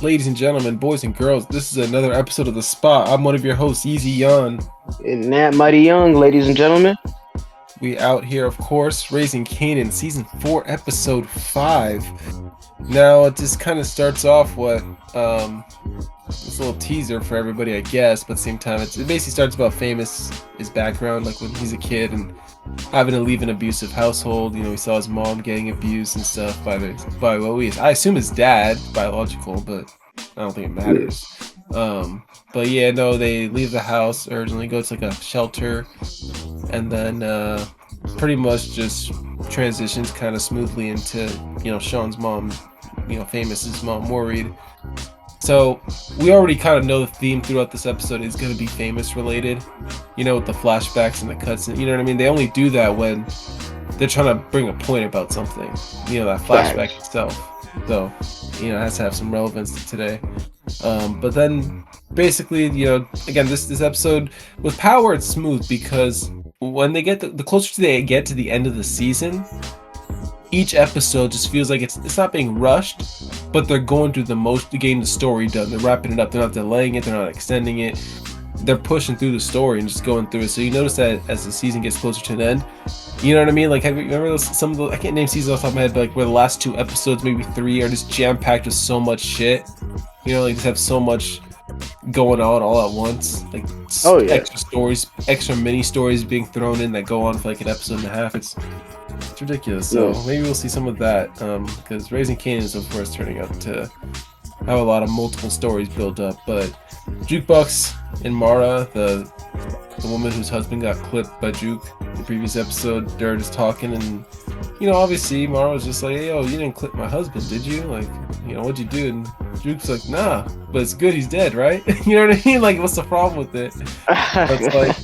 Ladies and gentlemen, boys and girls, this is another episode of The Spot. I'm one of your hosts, Easy Yon. And that mighty young, ladies and gentlemen. We out here, of course, raising Kanan, season 4, episode 5. Now, it just kind of starts off what this little teaser for everybody, I guess, but at the same time, it basically starts about his background, like when he's a kid and having to leave an abusive household. You know, he saw his mom getting abused and stuff by I assume his dad, biological, but I don't think it matters. But yeah, no, they leave the house urgently, go to like a shelter, and then pretty much just transitions kind of smoothly into Sean's mom, Famous's mom, worried. So we already kind of know the theme throughout this episode is going to be Famous related, with the flashbacks and the cuts. You know what I mean? They only do that when they're trying to bring a point about something, that flashback itself. So, it has to have some relevance to today. But then basically, again, this episode with Power, it's smooth because when they get the closer they get to the end of the season, each episode just feels like it's not being rushed, but they're going through the most to getting the story done. They're wrapping it up. They're not delaying it. They're not extending it. They're pushing through the story and just going through it. So you notice that as the season gets closer to an end, you know what I mean? Like, have you remember some of the, I can't name seasons off the top of my head, but like where the last 2 episodes, maybe 3, are just jam packed with so much shit. Like just have so much going on all at once. Like extra stories, extra mini stories being thrown in that go on for like an episode and a half. It's ridiculous. So maybe we'll see some of that because Raising Kanan is of course turning out to have a lot of multiple stories built up. But Jukebox and Mara, the woman whose husband got clipped by Juke in the previous episode, they're just talking, and obviously Mara was just like, "Hey, yo, you didn't clip my husband, did you? Like, what'd you do?" And Juke's like, "Nah, but it's good he's dead, right?" You know what I mean? Like, what's the problem with it? But it's like,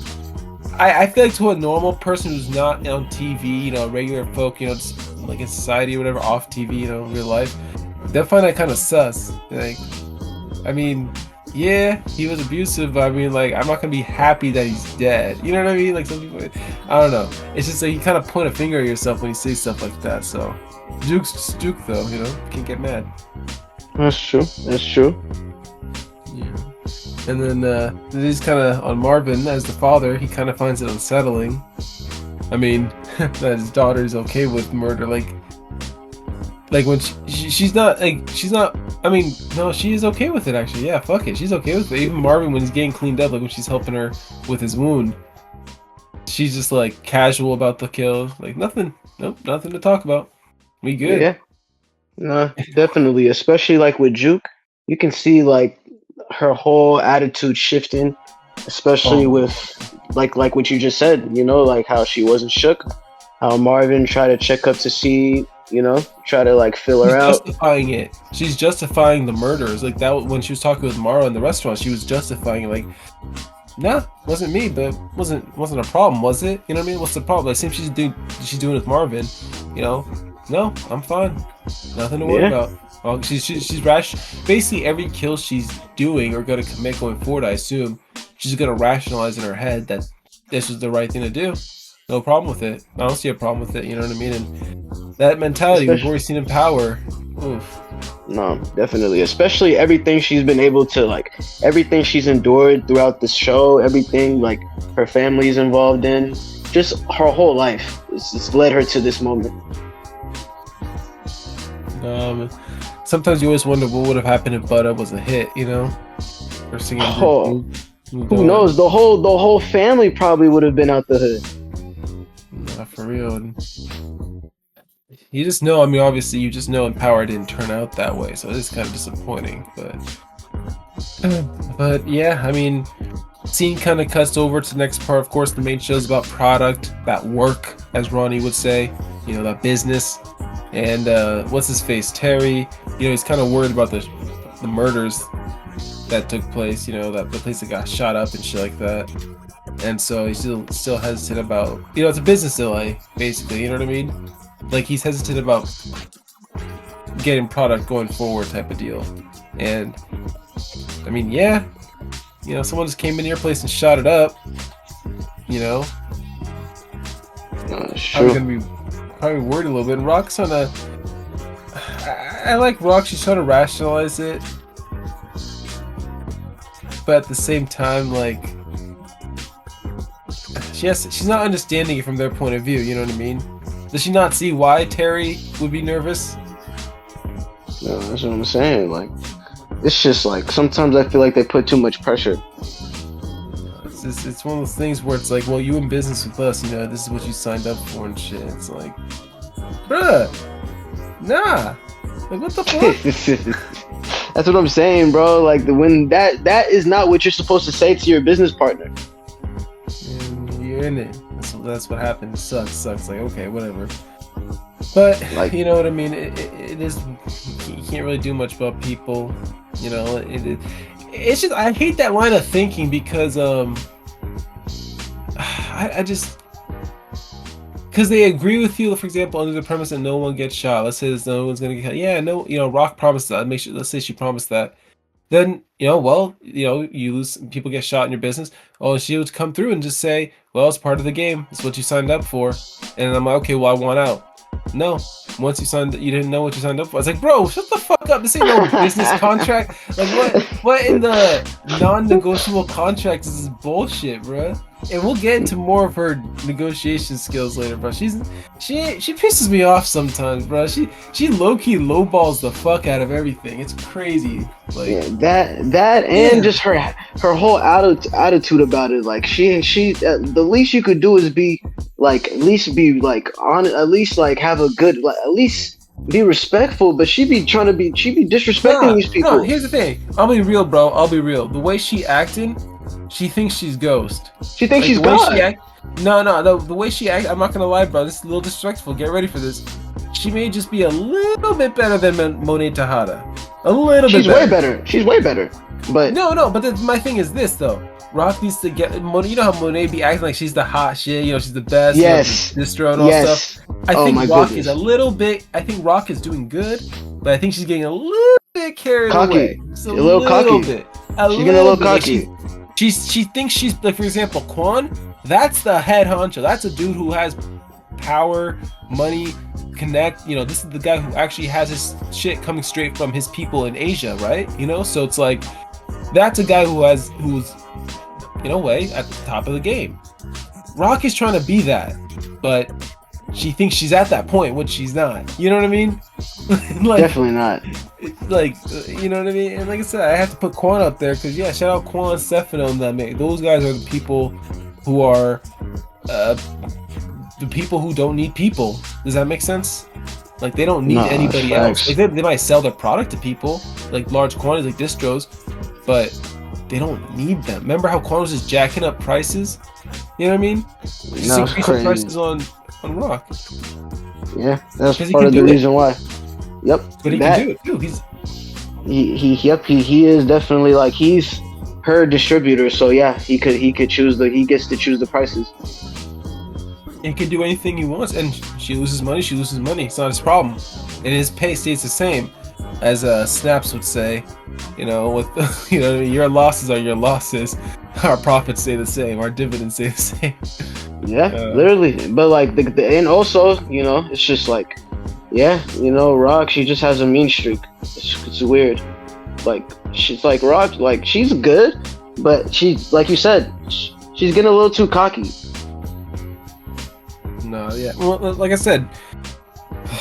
I feel like to a normal person who's not on TV, regular folk, just like in society or whatever, off TV, real life, they'll find that kind of sus. Like, I mean, yeah, he was abusive, but I mean, like, I'm not gonna be happy that he's dead. You know what I mean? Like, some people, I don't know. It's just like you kind of point a finger at yourself when you say stuff like that. So, Duke's Duke, though, can't get mad. That's true. That's true. Yeah. And then it is kind of on Marvin as the father. He kind of finds it unsettling. I mean, that his daughter's okay with murder, like when she's not. I mean, no, she is okay with it actually. Yeah, fuck it, she's okay with it. Even Marvin, when he's getting cleaned up, like when she's helping her with his wound, she's just like casual about the kill. Like nothing to talk about. We good. Yeah. No, definitely. Especially like with Juke, you can see like her whole attitude shifting, especially with like what you just said. Like how she wasn't shook, how Marvin tried to check up to see. Try to like fill her out. Justifying it. She's justifying the murders. Like that when she was talking with Mara in the restaurant, she was justifying it. Like, nah, wasn't me, but wasn't a problem, was it? You know what I mean? What's the problem? Like, same she's doing with Marvin. No, I'm fine. Nothing to worry about. Well, she's rash. Basically, every kill she's doing or gonna commit going forward, I assume, she's gonna rationalize in her head that this was the right thing to do. No problem with it. I don't see a problem with it. You know what I mean? And that mentality we've already seen in Power. Oof. No, definitely. Especially everything she's been able to, like, everything she's endured throughout the show, everything like her family's involved in, just her whole life. It's led her to this moment. Sometimes you always wonder what would have happened if Butter was a hit. First thing who knows? The whole family probably would have been out the hood. Not for real. You just know. I mean, obviously, you just know, and Power didn't turn out that way, so it is kind of disappointing. But yeah, I mean, scene kind of cuts over to the next part. Of course, the main show is about product, about work, as Ronnie would say. That business. And what's his face, Terry? He's kind of worried about the murders that took place. That the place that got shot up and shit like that. And so he's still hesitant about, it's a business delay, basically, you know what I mean? Like, he's hesitant about getting product going forward type of deal. And, I mean, yeah, someone just came in your place and shot it up, Sure. Probably worried a little bit. And Rock's I like Rock, she's trying to rationalize it, but at the same time, like, she's not understanding it from their point of view. You know what I mean? Does she not see why Terry would be nervous? No, that's what I'm saying. Like, it's just like sometimes I feel like they put too much pressure. It's one of those things where it's like, well, you in business with us, you know, this is what you signed up for and shit. It's like, bruh, nah, like what the fuck? That's what I'm saying, bro. Like when that is not what you're supposed to say to your business partner. And you're in it. That's what happened. It sucks. Like, okay, whatever. But like, you know what I mean. It is. You can't really do much about people. You know. It's just, I hate that line of thinking because I just, because they agree with you, for example, under the premise that no one gets shot. Let's say no one's gonna get shot. Yeah, no, you know, Rock promised that. Make sure. Let's say she promised that. Then, you know, well, you know, you lose, people get shot in your business. Oh, she would come through and just say, well, it's part of the game. It's what you signed up for. And I'm like, okay, well, I want out. No, once you signed, you didn't know what you signed up for. I was like, bro, shut the fuck up. This ain't no business contract. Like, what in the non-negotiable contracts is this bullshit, bro? And we'll get into more of her negotiation skills later, bro. She pisses me off sometimes, bro. She low-key lowballs the fuck out of everything. It's crazy. Like, yeah, that and just her whole attitude about it. Like she the least you could do is be like, at least be like on, at least like have a good, like, at least be respectful. But she be disrespecting these people. No, here's the thing. I'll be real, bro. I'll be real. The way she acting, she thinks she's Ghost. She thinks she's God. The way she act, I'm not gonna lie, bro. This is a little disrespectful. Get ready for this. She may just be a little bit better than Monet Tejada. A little bit better. She's way better. She's way better. But no. But my thing is this though. Rock needs to get Monet. You know how Monet be acting like she's the hot shit. You know, she's the best. Yes. You know, distro and all stuff. I think Rock is a little bit. I think Rock is doing good, but I think she's getting a little bit carried away. Just a little cocky. She's getting a little cocky. She thinks she's, like, for example, Quan. That's the head honcho. That's a dude who has power, money, connect. You know, this is the guy who actually has his shit coming straight from his people in Asia, right? You know, so it's like that's a guy who's in a way at the top of the game. Rock is trying to be that, but she thinks she's at that point, which she's not. You know what I mean? Like, definitely not. Like, you know what I mean? And like I said, I have to put Quan up there because, yeah, shout out Quan, Stefano, and that make those guys are the people who are the people who don't need people. Does that make sense? Like, they don't need anybody else. Like, they might sell their product to people, like large quantities, like distros, but they don't need them. Remember how Quan was just jacking up prices? You know what I mean? Just increasing prices on Rock. Yeah, that's part of the reason why. Yep. But he can do it too. He is definitely, like, he's her distributor, so yeah, he gets to choose the prices. He can do anything he wants, and she loses money. It's not his problem, and his pay stays the same, as Snaps would say. You know, with you know, your losses are your losses. Our profits stay the same. Our dividends stay the same. Yeah, literally. But like and also, you know, it's just like, yeah, you know, Rock, she just has a mean streak. It's weird. Like, she's like Rock, like, she's good, but she, like you said, she's getting a little too cocky. No, yeah. Well, like I said,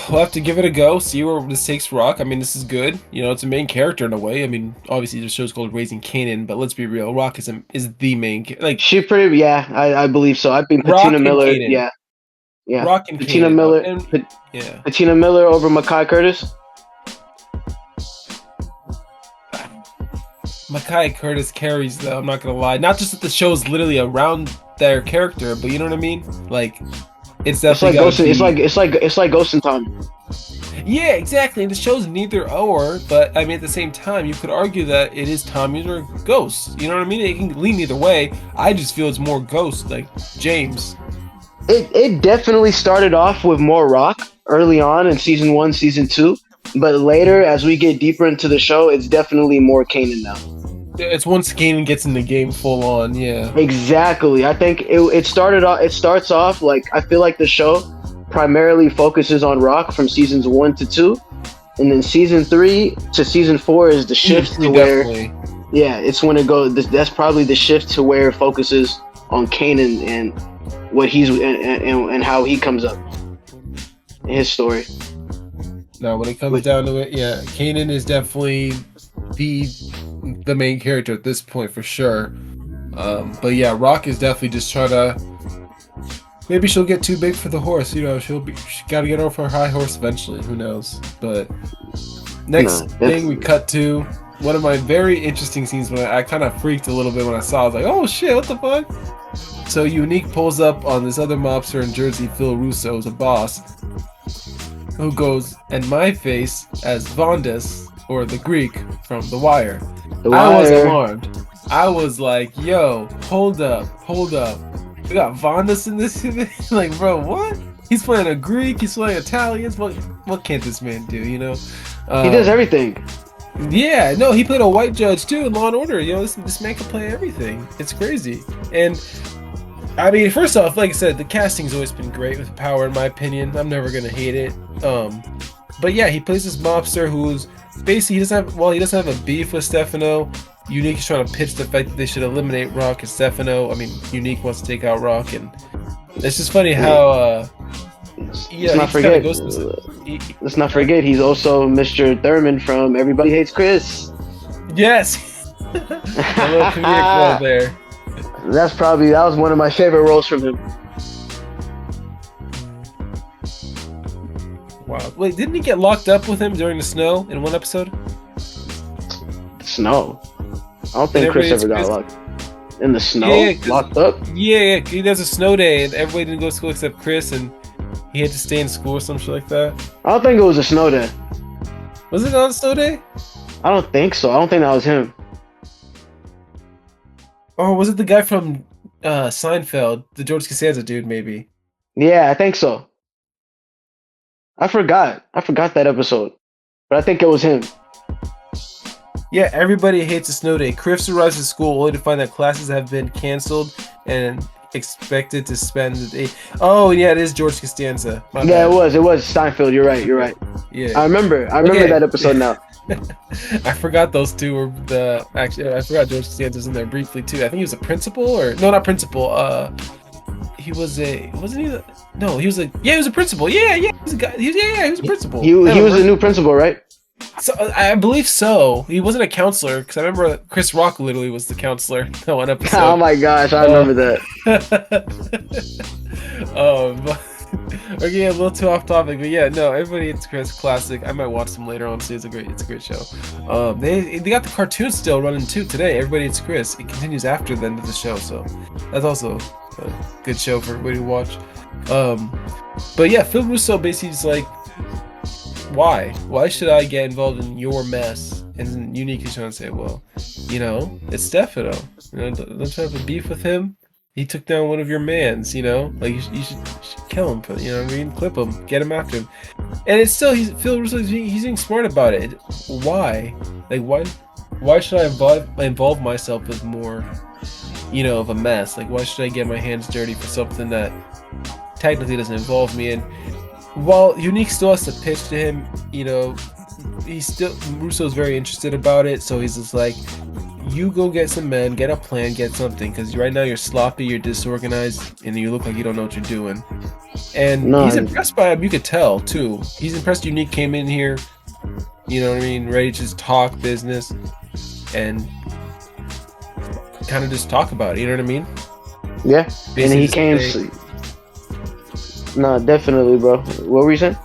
we'll have to give it a go, see where this takes Rock. I mean, this is good. You know, it's a main character in a way. I mean, obviously the show's called Raising Kanan, but let's be real, Rock is the main, like, she pretty, yeah, I believe so. I've been Patina Miller, yeah. Rock and Patina Kanan, Miller, Patina Miller over Mekhi Curtis. Mekhi Curtis carries, though. I'm not gonna lie. Not just that the show's literally around their character, but you know what I mean. Like, it's definitely it's like Ghost in Time. Yeah, exactly. And the show's neither or, but I mean, at the same time, you could argue that it is Tommy or Ghost. You know what I mean? It can lean either way. I just feel it's more Ghost, like James. It definitely started off with more Rock early on in season 1, season 2, but later, as we get deeper into the show, it's definitely more Kanan now. It's once Kanan gets in the game full on, yeah. Exactly. I think it starts off like, I feel like the show primarily focuses on Rock from seasons 1 to 2, and then season 3 to season 4 is the shift to where Yeah, it's when it goes. That's probably the shift to where it focuses on Kanan and what he's and how he comes up in his story. Now, when it comes down to it, yeah, Kanan is definitely the main character at this point for sure. But yeah, Rock is definitely just trying to. Maybe she'll get too big for the horse. You know, she got to get off her high horse eventually. Who knows? But next thing we cut to one of my very interesting scenes when I kind of freaked a little bit when I saw. I was like, "Oh shit, what the fuck?" So Unique pulls up on this other mobster in Jersey, Phil Russo's a boss, who goes in my face as Vondas, or the Greek from The Wire. I was alarmed. I was like, "Yo, hold up. We got Vondas in this." Like, bro, what? He's playing a Greek. He's playing Italians. What can't this man do? You know, he does everything. Yeah, no, he played a white judge too in Law and Order. You know, this man can play everything. It's crazy. And I mean, first off, like I said, the casting's always been great with Power, in my opinion. I'm never gonna hate it. But yeah, he plays this mobster who's basically he doesn't have a beef with Stefano. Unique is trying to pitch the fact that they should eliminate Rock and Stefano. I mean, Unique wants to take out Rock, and it's just funny how let's not forget he's also Mr. Thurman from Everybody Hates Chris. Yes. A little comedic role there. That was one of my favorite roles from him. Wow. Wait, didn't he get locked up with him during the snow in one episode? Snow? I don't think Chris ever got locked in the snow. Yeah, locked up? Yeah. There's a snow day and everybody didn't go to school except Chris, and he had to stay in school or some shit like that. I don't think it was a snow day. Was it not a snow day? I don't think so. I don't think that was him. Or was it the guy from Seinfeld, the George Costanza dude, maybe? Yeah, I think so. I forgot that episode, but I think it was him. Yeah, everybody hates a snow day. Chris arrives at school only to find that classes have been canceled and expected to spend the day. Oh, yeah, it is George Costanza. My bad. It was Seinfeld. You're right. Yeah, I remember that episode now. I forgot those two were I forgot George Costanza's in there briefly too. I think he was a principal, or no, not principal. He was a principal. Yeah, he was a guy. He was a principal. He was the new principal, right? So I believe so. He wasn't a counselor, because I remember Chris Rock literally was the counselor in one episode. Oh my gosh, I remember that. Okay, a little too off topic, but yeah, no, everybody, it's Chris classic. I might watch them later on. See, it's a great show. They got the cartoon still running too today. Everybody, it's Chris. It continues after the end of the show, so that's also a good show for everybody to watch. But yeah, Phil Russo basically is like, why should I get involved in your mess? And Unique is trying to say, well, you know, it's Stefano. You know, don't you have a beef with him? He took down one of your mans, you know? Like, you should kill him, you know what I mean? Clip him, get him after him. And it's still, Phil Russo, he's being smart about it. Why? Like, why should I involve myself with more, you know, of a mess? Like, why should I get my hands dirty for something that technically doesn't involve me? And while Unique still has to pitch to him, you know, Russo's very interested about it, so he's just like, you go get some men, get a plan, get something, because right now you're sloppy, you're disorganized, and you look like you don't know what you're doing. And he's impressed by him, you could tell, too. He's impressed Unique came in here, you know what I mean, ready to just talk business, and kind of just talk about it, you know what I mean? Yeah, basically, and he came... No, definitely, bro. What were you saying?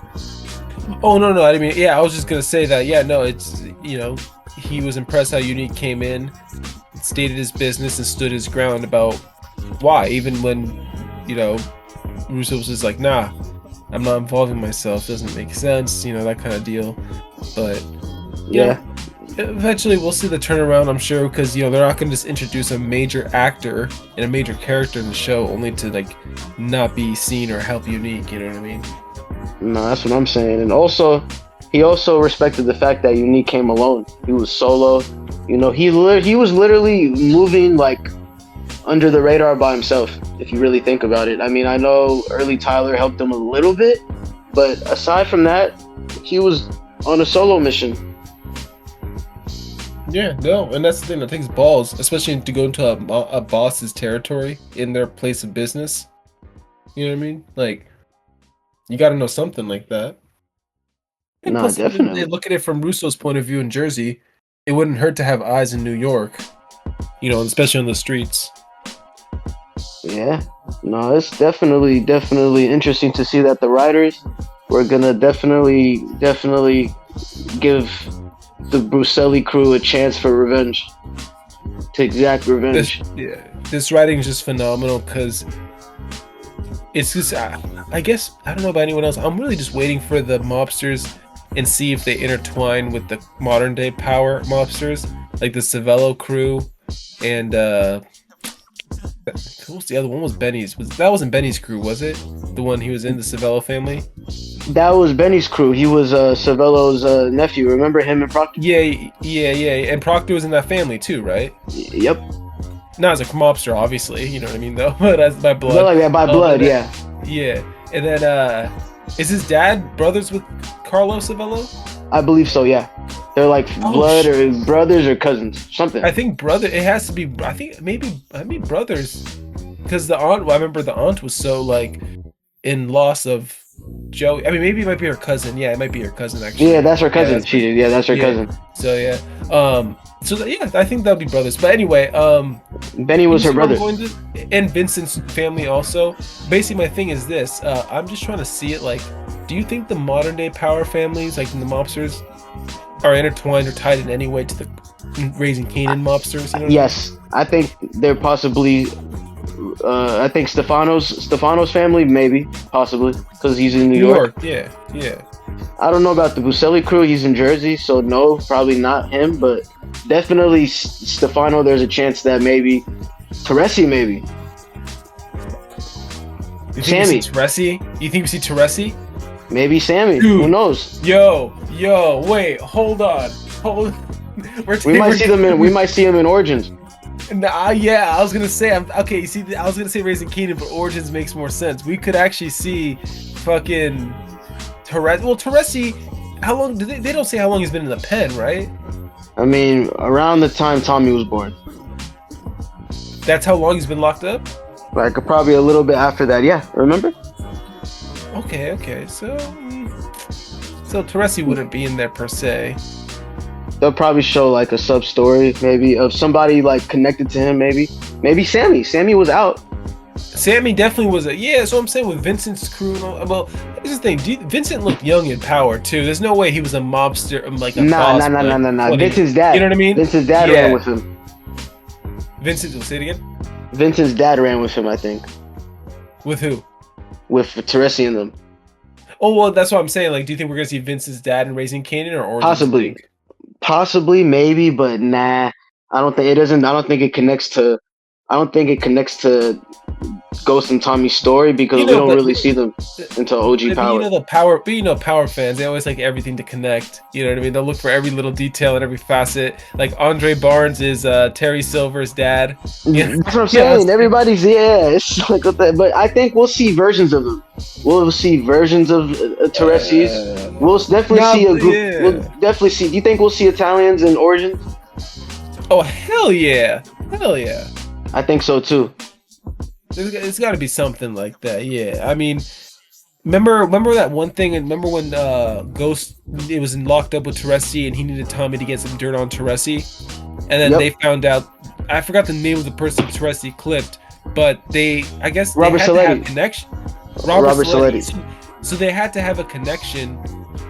Oh, no, I didn't mean... Yeah, I was just going to say that, yeah, no, it's, you know, he was impressed how Unique came in, stated his business, and stood his ground about why, even when, you know, Russo was just like, nah, I'm not involving myself, doesn't make sense, you know, that kind of deal. But, yeah, eventually we'll see the turnaround, I'm sure, because, you know, they're not going to just introduce a major actor and a major character in the show only to, like, not be seen or help Unique, you know what I mean? No, that's what I'm saying. And also, he also respected the fact that Unique came alone. He was solo. You know, he was literally moving, like, under the radar by himself, if you really think about it. I mean, I know early Tyler helped him a little bit, but aside from that, he was on a solo mission. Yeah, no, and that's the thing that takes balls, especially to go into a boss's territory in their place of business. You know what I mean? Like, you got to know something like that. And No, plus, they definitely. look at it from Russo's point of view in Jersey. It wouldn't hurt to have eyes in New York, you know, especially on the streets. Yeah. No, it's definitely interesting to see that the writers were gonna definitely give the Bruselli crew a chance for revenge, to exact revenge. This writing is just phenomenal because it's just, I guess, I don't know about anyone else. I'm really just waiting for the mobsters and see if they intertwine with the modern day power mobsters, like the Savello crew and who was the other one? Was Benny's? That wasn't Benny's crew, was it? The one he was in, the Savello family. That was Benny's crew. He was Savello's nephew. Remember him and Proctor? Yeah. And Proctor was in that family too, right? Yep. Not as a mobster, obviously. You know what I mean, though. But as by blood. But like that by blood, yeah. Yeah, and then is his dad brothers with Carlo Savello? I believe so. Yeah. They're like blood or brothers or cousins, something. I think brother. It has to be. I think maybe brothers, because the aunt. Well, I remember the aunt was so like in loss of Joey. I mean, maybe it might be her cousin. Yeah, it might be her cousin actually. Yeah, that's her cousin. That's her cousin. So yeah. Yeah, I think that'd be brothers. But anyway, Benny was her brother. And Vincent's family also. Basically, my thing is this. I'm just trying to see it like. Do you think the modern day power families, like the mobsters, are intertwined or tied in any way to the Raising Kanan mobsters? You know yes, I think they're possibly. I think Stefano's family, maybe, possibly, because he's in New York. Yeah. I don't know about the Buscelli crew. He's in Jersey, so no, probably not him. But definitely Stefano. There's a chance that maybe Teresi, maybe. You think Sammy. We see Teresi? You think we see Teresi? Maybe Sammy. Dude. Who knows? Yo, wait, hold on. We might see him in Origins. Nah, yeah, I was gonna say. Okay. You see, I was gonna say Raising Kanan, but Origins makes more sense. We could actually see fucking Teresi. Well, Teresi, how long? They don't say how long he's been in the pen, right? I mean, around the time Tommy was born. That's how long he's been locked up? Like probably a little bit after that. Yeah, remember? Okay. So Teresi wouldn't be in there per se. They'll probably show like a sub story, maybe of somebody like connected to him. Maybe Sammy. Sammy was out. Sammy definitely was so I'm saying with Vincent's crew and all. Well, here's the thing. Vincent looked young in power too. There's no way he was a mobster, like a boss. Nah. Vincent's dad. You know what I mean? Vincent's dad ran with him. Vincent, say it again. Vincent's dad ran with him, I think. With who? With Teresi and them. Oh well, that's what I'm saying. Like, do you think we're gonna see Vincent's dad in Raising Kanan or Origins? Possibly, maybe, but nah. I don't think it connects to. I don't think it connects to Ghost and Tommy's story because we don't really see them until OG Power. Power fans, they always like everything to connect. You know what I mean? They'll look for every little detail and every facet. Like Andre Barnes is Terry Silver's dad. Yeah. That's what I'm saying. Everybody's it's like but I think we'll see versions of them. We'll see versions of Teresi's. We'll definitely see a group. Yeah. We'll definitely see. Do you think we'll see Italians in Origins? Oh hell yeah! I think so too. It's got to be something like that. Yeah, I mean, remember that one thing? And remember when Ghost was locked up with Teresi and he needed Tommy to get some dirt on Teresi, and then they found out. I forgot the name of the person Teresi clipped, but I guess they had to have a connection. Robert Saletti. So they had to have a connection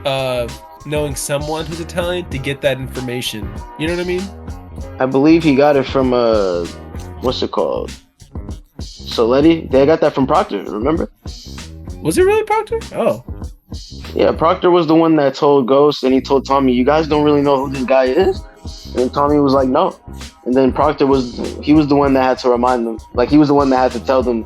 of knowing someone who's Italian to get that information. You know what I mean? I believe he got it from what's it called? Saletti. They got that from Proctor. Remember? Was it really Proctor? Oh. Yeah, Proctor was the one that told Ghost, and he told Tommy, "You guys don't really know who this guy is." And Tommy was like, "No." And then Proctor was the one that had to remind them. Like he was the one that had to tell them,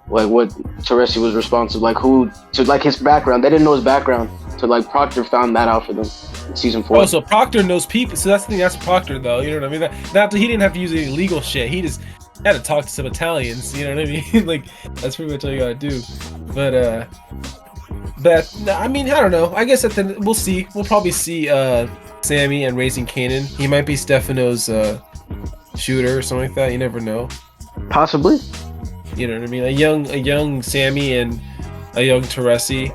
like what Teresi was responsible, like his background. They didn't know his background, so like Proctor found that out for them in season 4. Oh, so Proctor knows people. So that's the thing. That's Proctor, though. You know what I mean? He didn't have to use any legal shit. He just had to talk to some Italians. You know what I mean? Like that's pretty much all you gotta do. But I mean, I don't know. I guess we'll see. We'll probably see Sammy and Raising Kanan. He might be Stefano's shooter or something like that. You never know. Possibly. You know what I mean? A young Sammy and a young Teresi.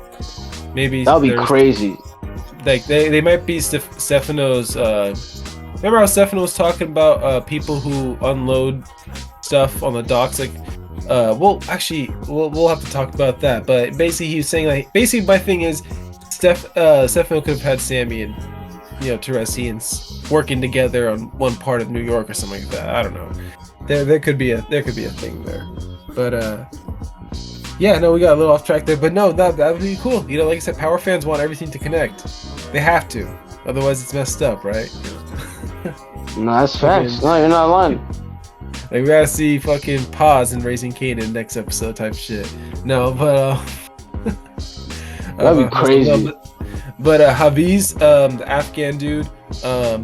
Maybe That would be crazy. Like they might be Stefano's. Remember how Stefano was talking about people who unload stuff on the docks? Like, we'll have to talk about that. But basically, he was saying like, basically, my thing is, Stefano could have had Sammy and Teresi and working together on one part of New York or something like that. I don't know. There could be a thing there. But yeah, no, we got a little off track there. But no, that would be cool. Like I said, power fans want everything to connect. They have to, otherwise it's messed up, right? No, that's facts. No, you're not lying. Like, we gotta see fucking Paz and Raising Kanan next episode type shit. No, but that'd be crazy. But Hafiz, the Afghan dude,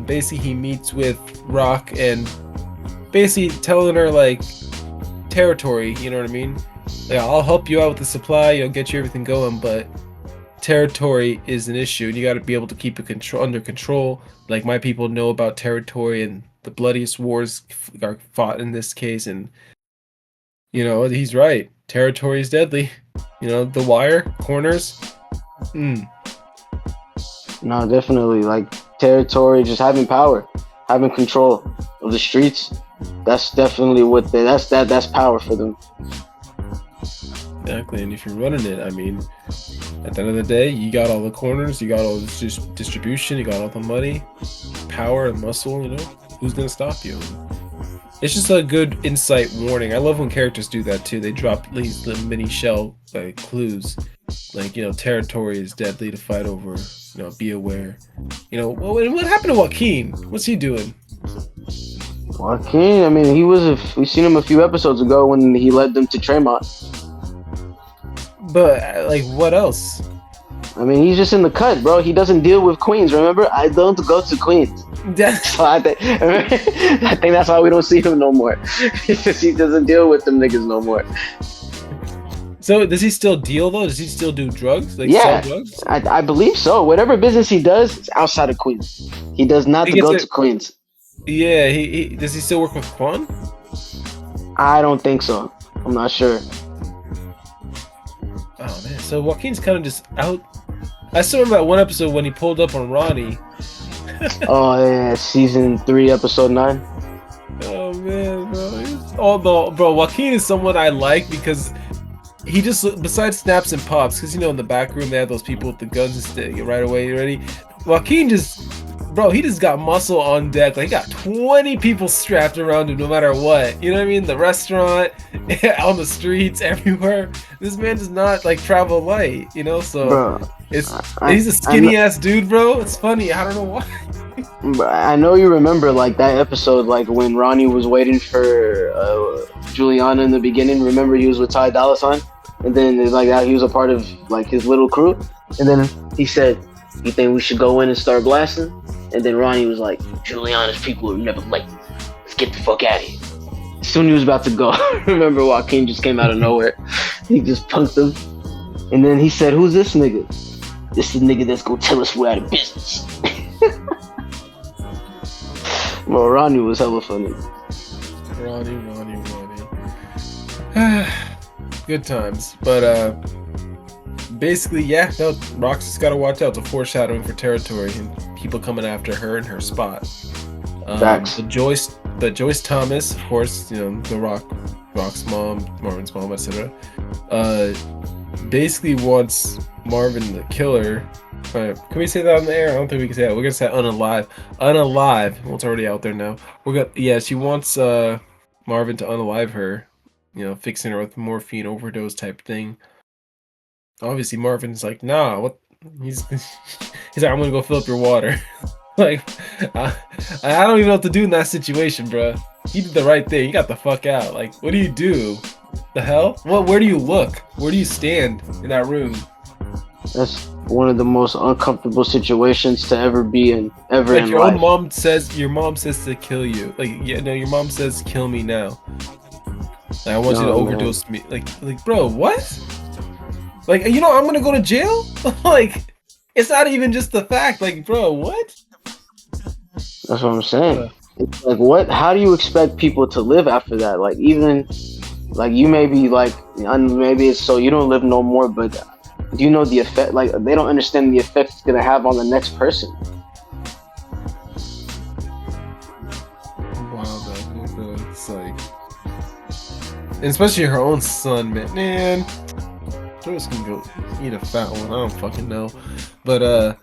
basically he meets with Rock and basically telling her like territory. You know what I mean? Like, I'll help you out with the supply. Get you everything going, but territory is an issue, and you got to be able to keep it under control. Like, my people know about territory, and the bloodiest wars are fought in this case. And he's right. Territory is deadly. The wire corners. No, definitely. Like, territory, just having power, having control of the streets. That's definitely that's power for them. Exactly, and if you're running it, I mean, at the end of the day, you got all the corners, you got all the distribution, you got all the money, power, and muscle. Who's gonna stop you? It's just a good insight warning. I love when characters do that too. They drop these little mini shell clues, like territory is deadly to fight over. Be aware. What happened to Joaquin? What's he doing? Joaquin, I mean, we seen him a few episodes ago when he led them to Tremont. But like, what else? I mean, he's just in the cut, bro. He doesn't deal with Queens. Remember, I don't go to Queens. So I think that's why we don't see him no more. Because he doesn't deal with them niggas no more. So does he still deal though? Does he still do drugs? Like, yeah, sell drugs? I believe so. Whatever business he does, it's outside of Queens. He does not go to Queens. Yeah, he does he still work with Quan? I don't think so. I'm not sure. Oh man, so Joaquin's kind of just out. I still remember that one episode when he pulled up on Ronnie. Oh yeah, season 3, episode 9. Oh man, bro, Joaquin is someone I like because he just, besides snaps and pops, because in the back room they had those people with the guns and stick right away ready. Joaquin he just got muscle on deck. Like, he got 20 people strapped around him no matter what. You know what I mean? The restaurant, on the streets, everywhere. This man does not travel light, so bro, he's a skinny ass dude, bro. It's funny. I don't know why. I know you remember that episode, when Ronnie was waiting for Juliana in the beginning. Remember, he was with Ty Dolla $ign, and then he was a part of his little crew, and then he said, "You think we should go in and start blasting?" And then Ronnie was like, "Juliana's people are never late. Let's get the fuck out of here." As soon as he was about to go, remember, Joaquin just came out of nowhere. He just punked him. And then he said, "Who's this nigga?" "This is the nigga that's gonna tell us we're out of business." Well, Ronnie was hella funny. Ronnie. Good times. But, basically, yeah, no, Rock's just gotta watch out. It's a foreshadowing for territory and people coming after her and her spot. Facts. The Joyce Thomas, of course, the Rock's mom, Marvin's mom, etc. Basically wants Marvin the killer. Can we say that on the air? I don't think we can say that. We're gonna say unalive. Unalive. Well, it's already out there now. She wants Marvin to unalive her. Fixing her with morphine overdose type thing. Obviously, Marvin's like, nah. What? He's like, I'm gonna go fill up your water. I don't even know what to do in that situation, bro. He did the right thing. He got the fuck out. What do you do? The hell? Where do you look? Where do you stand in that room? That's one of the most uncomfortable situations to ever be in, ever in your life. Own mom says, your mom says to kill you. Your mom says, kill me now. I want you to overdose me. Bro, what? I'm gonna go to jail? It's not even just the fact. Bro, what? That's what I'm saying. Uh, It's like, what? How do you expect people to live after that? Like, even like you may be like, maybe it's so you don't live no more, but do you know the effect? Like, they don't understand the effect it's gonna have on the next person. wow, man. It's like, and especially her own son, man. Joyce can go eat a fat one. I don't fucking know. But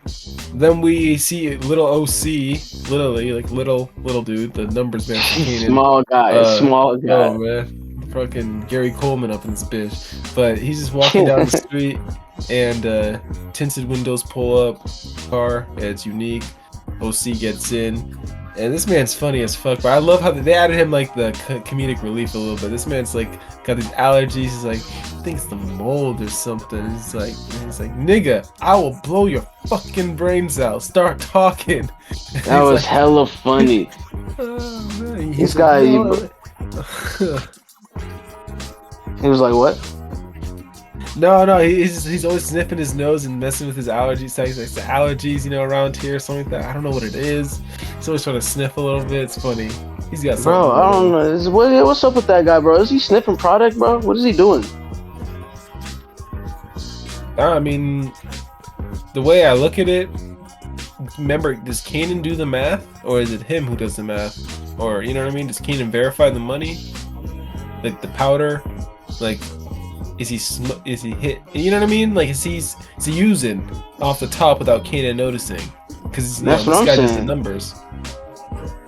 then we see little OC, literally like little dude, the numbers man, Kanan. Small guy, small guy. Oh man, fucking Gary Coleman up in this bitch. But he's just walking down the street, and tinted windows pull up. Car, it's unique. OC gets in, and this man's funny as fuck. But I love how they added him like the comedic relief a little bit. This man's like got these allergies. He's like, I think it's the mold or something. He's like, nigga, I will blow your fucking brains out. Start talking. That was like, hella funny. Oh, man. This guy, he was like, what? No, he's always sniffing his nose and messing with his allergies. So he's like, the allergies, you know, around here, something like that. I don't know what it is. He's always trying to sniff a little bit. It's funny. He's got something. Bro, I don't know. What's up with that guy, bro? Is he sniffing product, bro? What is he doing? I mean, the way I look at it, remember, does Kanan do the math, or is it him who does the math? Or, you know what I mean? Does Kanan verify the money? Like the powder? Like, is he hit? You know what I mean? Like, is he using off the top without Kanan noticing? Because this guy does the numbers.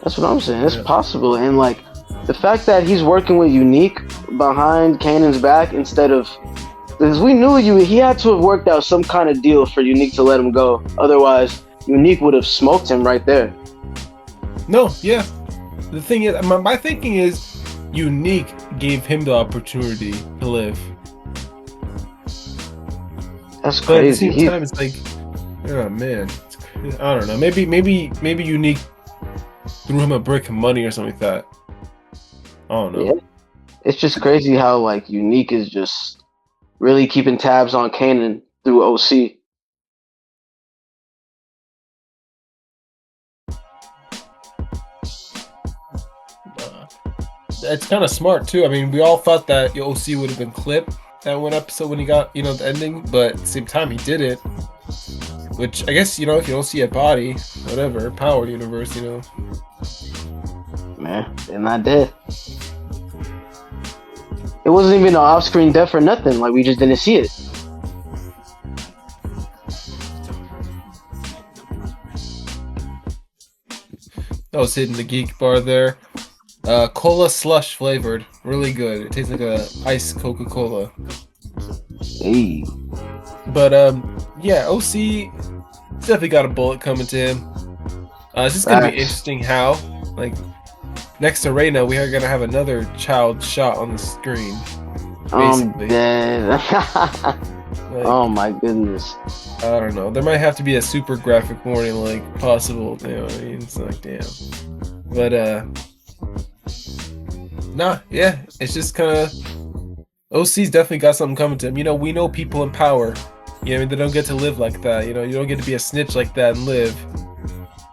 That's what I'm saying. It's possible, and like the fact that he's working with Unique behind Kanan's back instead of, because we knew he had to have worked out some kind of deal for Unique to let him go. Otherwise, Unique would have smoked him right there. No, yeah. The thing is, my thinking is, Unique gave him the opportunity to live. That's crazy. But at the same time, it's like, oh man, I don't know. Maybe Unique threw him a brick of money or something like that. I don't know. Yeah. It's just crazy how like Unique is just really keeping tabs on Kanan through OC. It's kind of smart too. I mean, we all thought that OC would have been clipped that one episode when he got, you know, the ending, but at the same time he did it. Which I guess, you know, if you don't see a body, whatever, power universe, you know. Man, they're not dead. It wasn't even an off-screen death or nothing. Like, we just didn't see it. I was hitting the geek bar there. Cola slush flavored, really good. It tastes like a iced Coca-Cola. Hey. But yeah, OC definitely got a bullet coming to him. It's just gonna be interesting how, like, next to Reyna, we are gonna have another child shot on the screen. Basically. I'm dead. Like, oh my goodness. I don't know. There might have to be a super graphic warning, like possible. You know what I mean? It's like, damn. But nah, yeah. It's just kind of, OC's definitely got something coming to him. You know, we know people in power. You know, I mean, they don't get to live like that. You know, you don't get to be a snitch like that and live.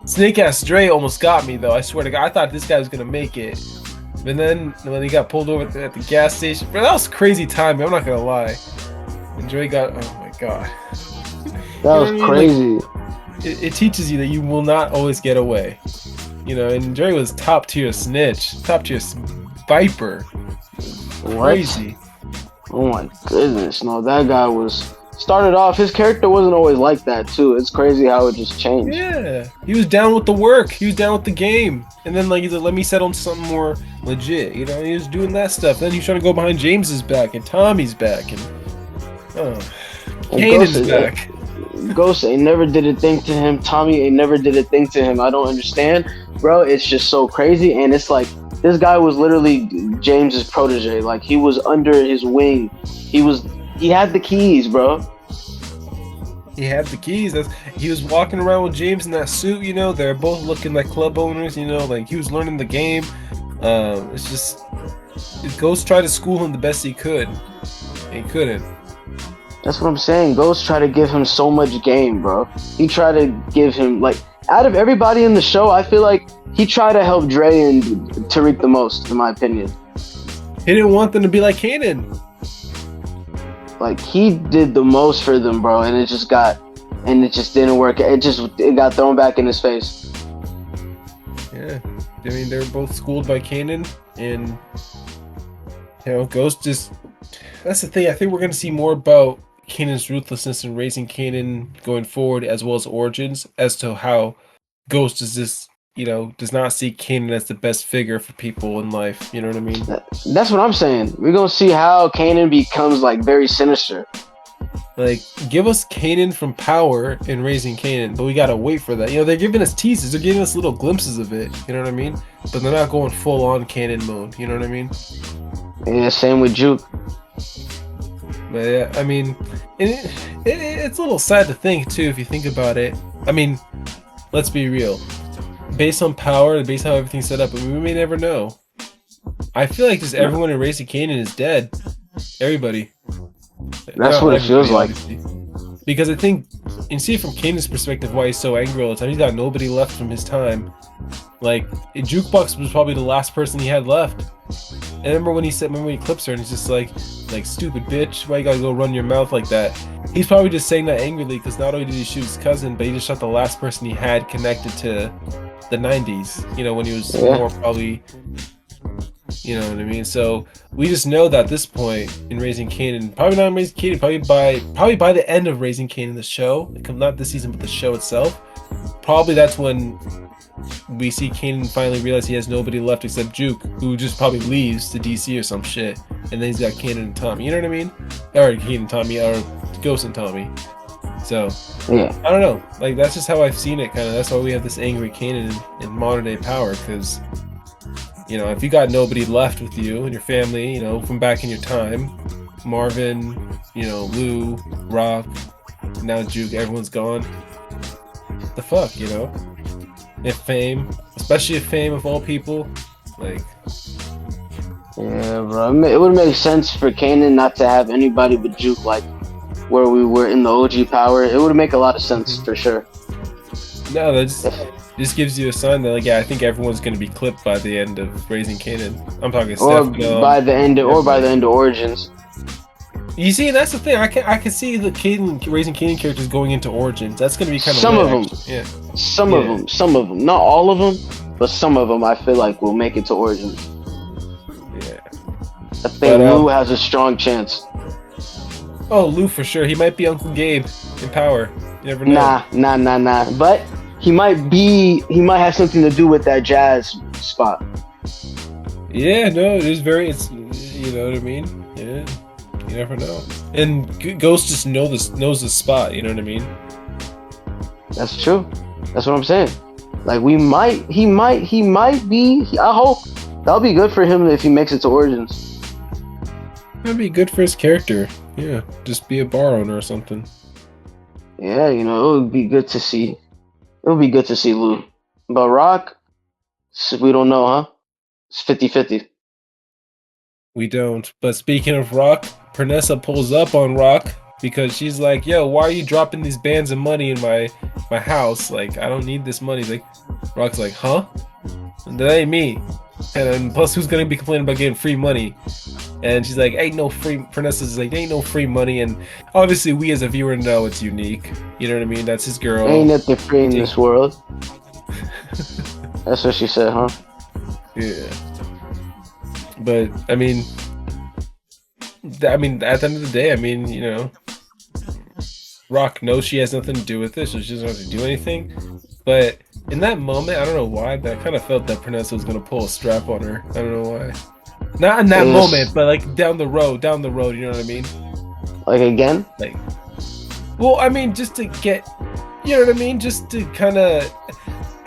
Snake ass Dre almost got me though. I swear to God, I thought this guy was gonna make it. But then when he got pulled over at the gas station, bro, that was crazy timing. I'm not gonna lie. And Dre got, oh my God. That was crazy. Like, it teaches you that you will not always get away. You know, and Dre was top tier snitch, top tier viper. Crazy. Oh my goodness. No, that guy was, started off, his character wasn't always like that too. It's crazy how it just changed. Yeah. He was down with the work. He was down with the game. And then like he's like, let me settle into something more legit. You know, he was doing that stuff. Then he was trying to go behind James's back and Tommy's back and Kanan's back. Ghost ain't never did a thing to him. Tommy ain't never did a thing to him. I don't understand. Bro, it's just so crazy. And it's like, this guy was literally James's protege. Like, he was under his wing. He had the keys, bro. He had the keys. He was walking around with James in that suit, you know. They're both looking like club owners, you know. Like, he was learning the game. It's just, Ghost tried to school him the best he could. He couldn't. That's what I'm saying. Ghost tried to give him so much game, bro. He tried to give him, like, out of everybody in the show, I feel like he tried to help Dre and Tariq the most, in my opinion. He didn't want them to be like Kanan. Like, he did the most for them, bro, and it just didn't work. It got thrown back in his face. Yeah, I mean, they're both schooled by Kanan, and Ghost just. That's the thing. I think we're gonna see more about Kanan's ruthlessness in raising Kanan going forward, as well as Origins, as to how Ghost is just, does not see Kanan as the best figure for people in life. You know what I mean? That's what I'm saying. We're gonna see how Kanan becomes like very sinister. Like, give us Kanan from Power in Raising Kanan, but we gotta wait for that. They're giving us teases. They're giving us little glimpses of it. You know what I mean? But they're not going full on Kanan mode. You know what I mean? Yeah, same with Juke. But yeah, I mean, it's a little sad to think too if you think about it. I mean, let's be real. Based on Power, based on how everything's set up, we may never know. I feel like just everyone in Raising Kanan is dead. Everybody. That's what it feels like. Because I think, you see from Kanan's perspective why he's so angry all the time. He's got nobody left from his time. Like, Jukebox was probably the last person he had left. And remember when he clips her and he's just like stupid bitch, why you gotta go run your mouth like that? He's probably just saying that angrily because not only did he shoot his cousin, but he just shot the last person he had connected to the 90s, when he was more probably, you know what I mean? So we just know that at this point in Raising Kanan, probably not in Raising Kanan, probably by the end of Raising Kanan, the show, not this season but the show itself, probably that's when we see Kanan finally realize he has nobody left except Juke, who just probably leaves to DC or some shit, and then he's got Kanan and Tommy. You know what I mean? Or Kanan and Tommy, or Ghost and Tommy. So yeah, I don't know. Like, that's just how I've seen it. Kind of. That's why we have this angry Kanan in modern day Power, because if you got nobody left with you and your family, from back in your time, Marvin, Lou, Rock, now Juke, everyone's gone. What the fuck, If Fame, especially if Fame of all people, like. Yeah, bro. It would make sense for Kanan not to have anybody but Juke, like where we were in the OG Power. It would make a lot of sense for sure. No, that just gives you a sign that, I think everyone's gonna be clipped by the end of Raising Kanan. I'm talking Steph, by the end of Origins. You see, that's the thing. I can see the Raising Kanan characters going into Origins. That's gonna be kind of some weird, of them. Actually. Yeah. Some of them, not all of them, but some of them I feel like will make it to Origins. Yeah. I think Lou has a strong chance. Oh, Lou for sure. He might be Uncle Gabe in Power. You never know. Nah. But he might have something to do with that jazz spot. Yeah, no, it's you know what I mean? Yeah. You never know. And Ghost just knows the spot, you know what I mean? That's true. That's what I'm saying. Like, he might be, I hope. That'll be good for him if he makes it to Origins. That'd be good for his character. Yeah, just be a bar owner or something. Yeah, it would be good to see. It would be good to see Lou. But Rock, we don't know, huh? It's 50-50. We don't. But speaking of Rock, Pernessa pulls up on Rock because she's like, yo, why are you dropping these bands of money in my house? Like, I don't need this money. Like, Rock's like, huh? That ain't me. And plus, who's gonna be complaining about getting free money? And she's like, ain't no free. Pernessa's like, ain't no free money. And obviously, we as a viewer know it's unique. You know what I mean? That's his girl. Ain't nothing free in this world. That's what she said, huh? Yeah. But I mean, at the end of the day, Rock knows she has nothing to do with this, so she doesn't have to do anything. But in that moment, I don't know why, but I kind of felt that Pernessa was gonna pull a strap on her. I don't know why. Not in that moment, but like down the road, you know what I mean? Like again? Like, well, I mean, just to get, you know what I mean? Just to kind of,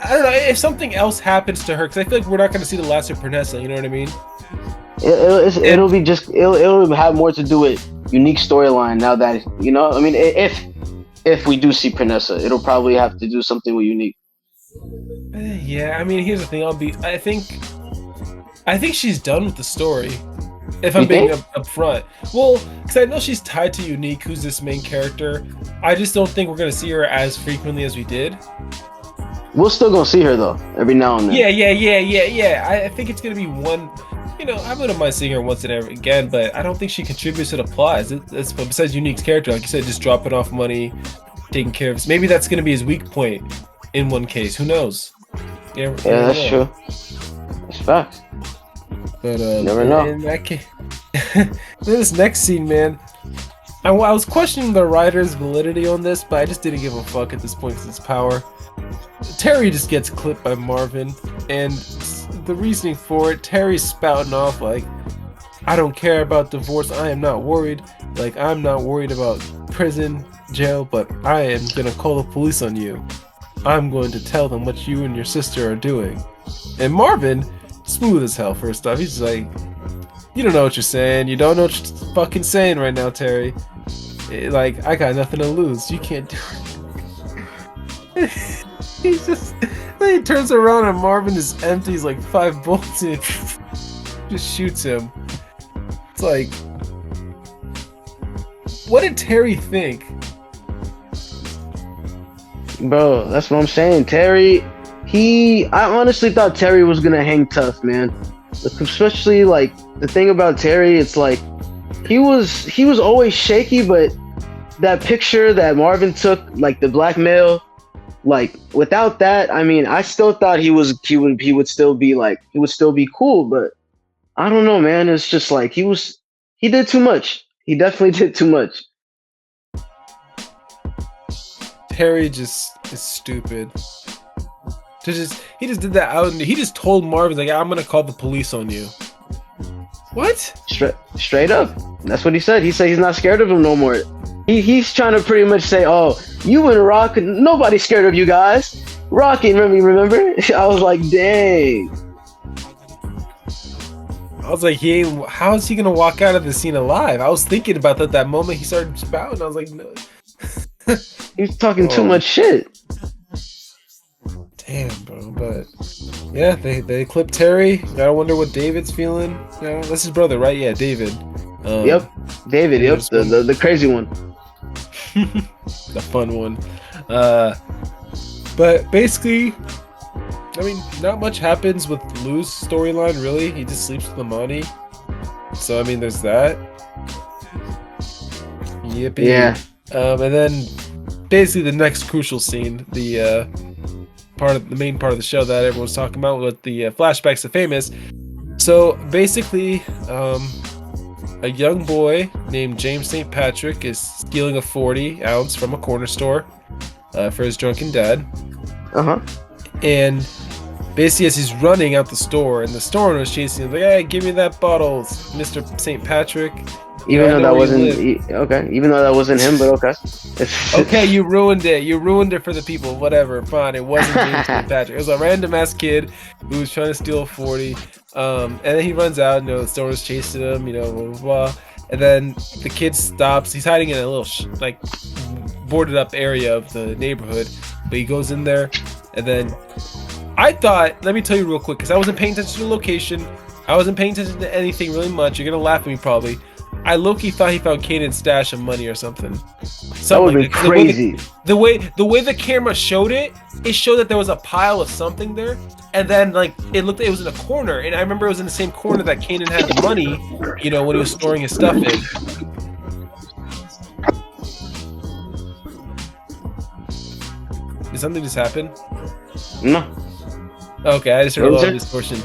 I don't know, if something else happens to her, because I feel like we're not gonna see the last of Pernessa, you know what I mean? It'll have more to do with unique storyline now that, if we do see Pernessa, it'll probably have to do something with unique. Yeah, I mean, here's the thing. I think she's done with the story. If I'm being upfront. Well, because I know she's tied to Unique, who's this main character. I just don't think we're gonna see her as frequently as we did. We're still gonna see her though, every now and then. Yeah. I think it's gonna be one. You know, I wouldn't mind seeing her once and ever again, but I don't think she contributes to the plot. It's besides Unique's character, like you said, just dropping off money, taking care of. Maybe that's gonna be his weak point in one case. Who knows? Yeah, that's true. It's facts. But never know. In that case, this next scene, man. I was questioning the writer's validity on this, but I just didn't give a fuck at this point because it's power. Terry just gets clipped by Marvin, and the reasoning for it, Terry's spouting off like, I don't care about divorce, I am not worried. Like, I'm not worried about prison, jail, but I am gonna call the police on you. I'm going to tell them what you and your sister are doing. And Marvin, smooth as hell, first off, he's like, you don't know what you're saying, you don't know what you're fucking saying right now, Terry. Like, I got nothing to lose, you can't do it. He's just, then he turns around and Marvin is empties like 5 bullets and just shoots him. It's like, what did Terry think? Bro, that's what I'm saying. Terry, I honestly thought Terry was gonna hang tough, man. Especially like the thing about Terry, it's like he was always shaky, but that picture that Marvin took, like the blackmail. Like without that, I mean, I still thought he would still be cool, but I don't know, man. It's just like he did too much. He definitely did too much. Terry just is stupid. He just did that out, and he just told Marvin like, I'm gonna call the police on you. What? Straight up. That's what he said. He said he's not scared of him no more. He's trying to pretty much say, oh, you and Rock, nobody's scared of you guys. Rocky, remember? I was like, dang. I was like, how is he gonna walk out of the scene alive? I was thinking about that moment he started spouting. I was like, no. He's talking too much shit. Damn, bro. But yeah, they clipped Terry. Gotta wonder what David's feeling. You know, that's his brother, right? Yeah, David. Yep, David. Yep, the crazy one. The fun one. But basically, I mean, not much happens with Lou's storyline, really. He just sleeps with Amani. So, I mean, there's that. Yippee. Yeah. And then, basically, the next crucial scene, the main part of the show that everyone's talking about with the flashbacks to Famous. So, basically, a young boy named James St. Patrick is stealing a 40 ounce from a corner store for his drunken dad. And basically, as he's running out the store, and the store owner is chasing him, like, hey, give me that bottle, Mr. St. Patrick. Even though that wasn't even though that wasn't him, but okay. Okay, you ruined it. You ruined it for the people. Whatever, fine. It wasn't James St. Patrick. It was a random ass kid who was trying to steal a 40. And then he runs out. You know, the store is chasing him. You know, blah blah blah. And then the kid stops. He's hiding in a little like boarded up area of the neighborhood. But he goes in there, and then I thought, let me tell you real quick, because I wasn't paying attention to the location. I wasn't paying attention to anything really much. You're gonna laugh at me probably. I low-key thought he found Kanan's stash of money or something. That would be crazy. The way the camera showed it showed that there was a pile of something there, and then like it was in a corner, and I remember it was in the same corner that Kanan had the money, you know, when he was storing his stuff in. Did something just happen? No. Okay, I just heard a lot of distortion.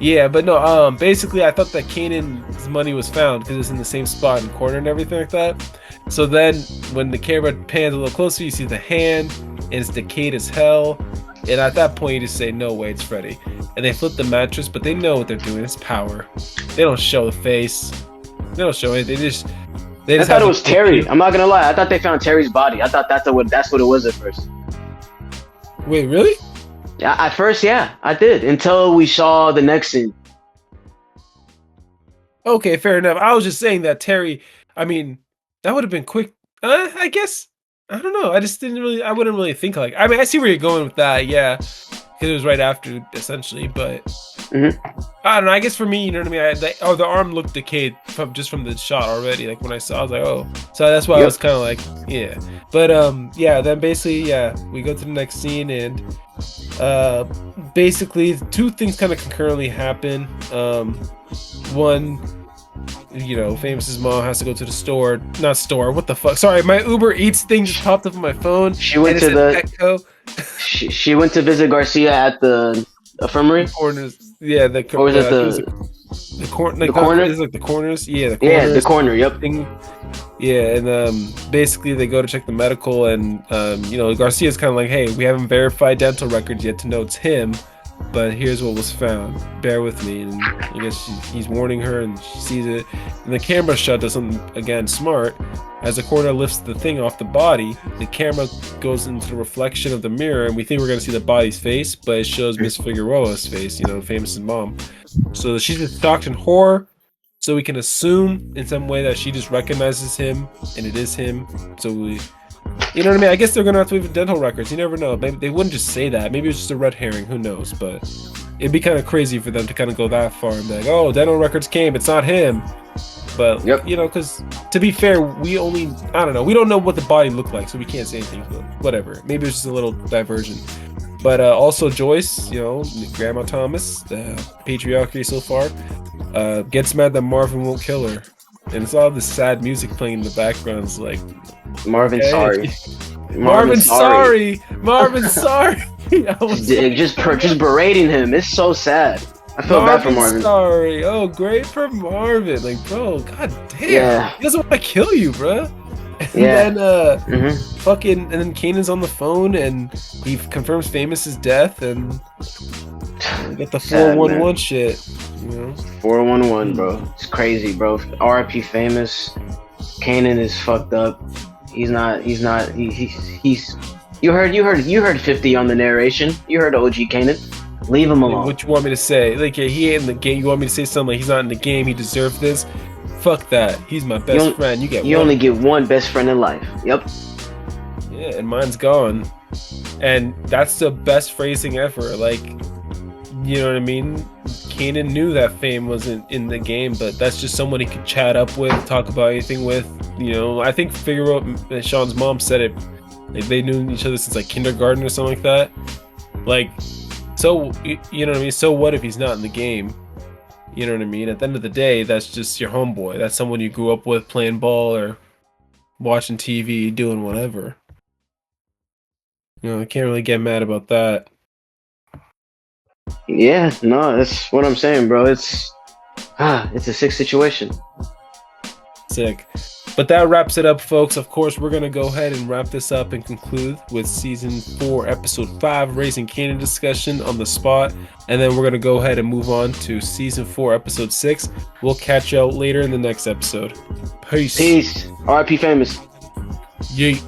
Yeah, but no, basically I thought that Kanan's money was found because it's in the same spot and corner and everything like that. So then when the camera pans a little closer, you see the hand, and it's decayed as hell. And at that point you just say, no way, it's Freddy. And they flip the mattress, but they know what they're doing. It's power. They don't show the face. They don't show anything. I thought it was Terry. I'm not gonna lie. I thought they found Terry's body. I thought that's what it was at first. Wait, really? Yeah, at first, yeah, I did, until we saw the next scene. Okay, fair enough. I was just saying that Terry, I mean, that would have been quick. I guess, I don't know. I wouldn't really think like, I mean, I see where you're going with that, yeah. Because it was right after, essentially, but I don't know. I guess for me, you know what I mean. The arm looked decayed from the shot already. Like when I saw, I was like, oh. So that's why I was kind of like, yeah. But yeah. Then basically, yeah, we go to the next scene, and basically, two things kind of concurrently happen. One, you know, Famous's mom has to go to the store. Not store. What the fuck? Sorry, my Uber Eats thing just popped up on my phone. She went to Petco. She went to visit Garcia at the infirmary. Corners. Yeah, the or was it the corner? Like, the corner? It's like the corners. Yeah, the corners. Yeah, the corner. Yep. Thing. Yeah, and basically they go to check the medical, and you know, Garcia's kind of like, hey, we haven't verified dental records yet to know it's him, but here's what was found. Bear with me. And I guess he's warning her, and she sees it. And the camera shot does something again smart. As the coroner lifts the thing off the body, the camera goes into the reflection of the mirror, and we think we're gonna see the body's face, but it shows Miss Figueroa's face, you know, Famous's mom. So she's just shocked in horror. So we can assume in some way that she just recognizes him, and it is him. So we, you know what I mean? I guess they're gonna have to leave dental records. You never know. Maybe they wouldn't just say that. Maybe it's just a red herring. Who knows? But it'd be kind of crazy for them to kind of go that far and be like, "Oh, dental records came. It's not him." But you know, because to be fair, I don't know. We don't know what the body looked like, so we can't say anything. But whatever. Maybe it's just a little diversion. But also Joyce, you know, Grandma Thomas, patriarchy so far, gets mad that Marvin won't kill her, and it's all this sad music playing in the background. It's like, Marvin, okay. sorry. Marvin, sorry. Marvin, sorry. just berating him. It's so sad. I feel bad for Marvin. Sorry. Oh, great for Marvin. Like, bro, god damn. Yeah. He doesn't want to kill you, bro. And then fucking, and then Kanan's on the phone, and he confirms Famous's death, and get the 411 shit. You know? 411, bro. It's crazy, bro. RIP Famous. Kanan is fucked up. He's not. He's. You heard 50 on the narration. You heard OG Kanan. Leave him alone. What you want me to say? Like, yeah, he ain't in the game. You want me to say something like he's not in the game? He deserved this? Fuck that. He's my best friend. You only get one best friend in life. Yep. Yeah, and mine's gone. And that's the best phrasing ever. Like, you know what I mean? Kanan knew that Fame wasn't in the game, but that's just someone he could chat up with, talk about anything with. You know, I think Figueroa, Sean's mom said it. Like, they knew each other since like kindergarten or something like that. Like, so, you know what I mean? So what if he's not in the game? You know what I mean? At the end of the day, that's just your homeboy. That's someone you grew up with playing ball or watching TV, doing whatever. You know, I can't really get mad about that. Yeah, no, that's what I'm saying, bro. It's a sick situation. Sick. But that wraps it up, folks. Of course, we're going to go ahead and wrap this up and conclude with Season 4, Episode 5, Raising Kanan discussion on the spot. And then we're going to go ahead and move on to Season 4, Episode 6. We'll catch you out later in the next episode. Peace. Peace. RIP Famous. Yeet.